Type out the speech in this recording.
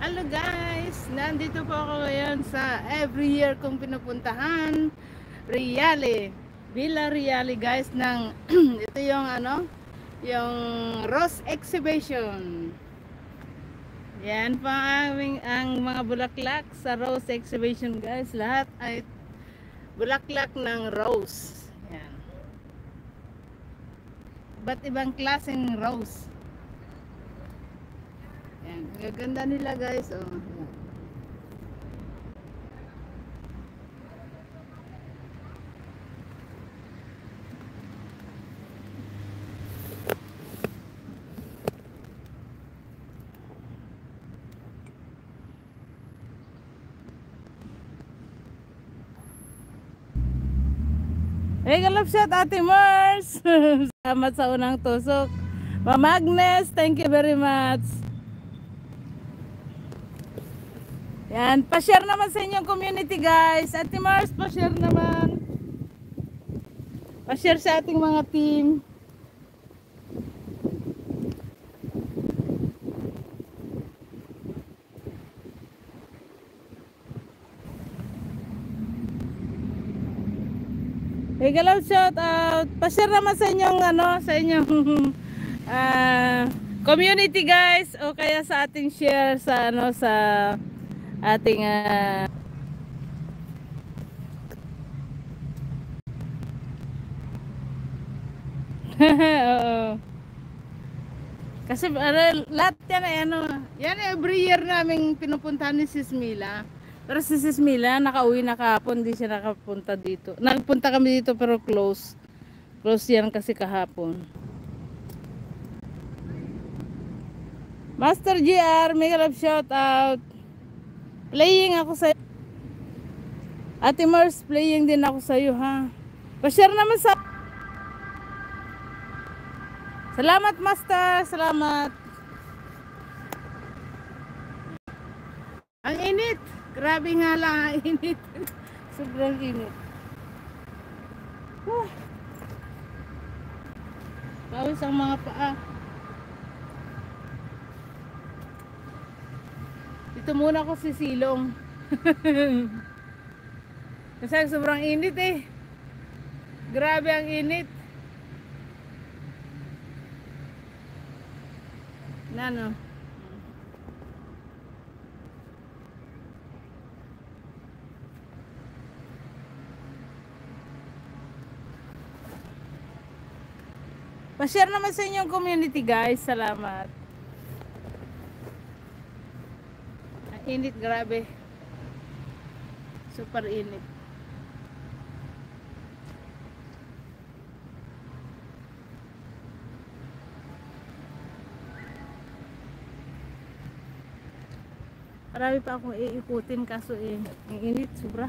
Hello guys! Nandito po ako ngayon sa every year kong pinupuntahan, Reale. Villa Reale guys ng ito yung yung Rose Exhibition. Yan pa ang mga bulaklak sa Rose Exhibition guys. Lahat ay bulaklak ng rose. Yan. Ba't ibang klaseng rose? Yan, gaganda nila guys. Oh. Yan. Hey, galap shot Ate Mars. Salamat sa unang tusok. Ma'am Agnes, thank you very much. Yan, pa-share naman sa inyong community guys. Ate Mars, pa-share naman. Pa-share sa ating mga team. Hey, galap shout out. Pa-share naman sa inyong sa inyong community guys o kaya sa ating share sa sa ating oo. Kasi lahat yan ay yan every year naming pinupuntahan ni Sis Mila. Pero si Sis Mila nakauwi na kahapon, di siya nakapunta dito. Nagpunta kami dito pero close. Close yan kasi kahapon. Master GR, mega love shout out. Playing ako sa Ate Mars, playing din ako sa iyo ha. Pa-share naman sa Salamat Master, salamat. Ang init. Grabe nga lang ang init. Sobrang init. Pawis ang mga paa. Dito muna ako sisilong. Kasi sobrang init eh. Grabe ang init. Nano. Pa-share naman sa inyong community guys. Salamat. Ang init, grabe. Super init. Marami pa akong iikutin kaso ang init sobra.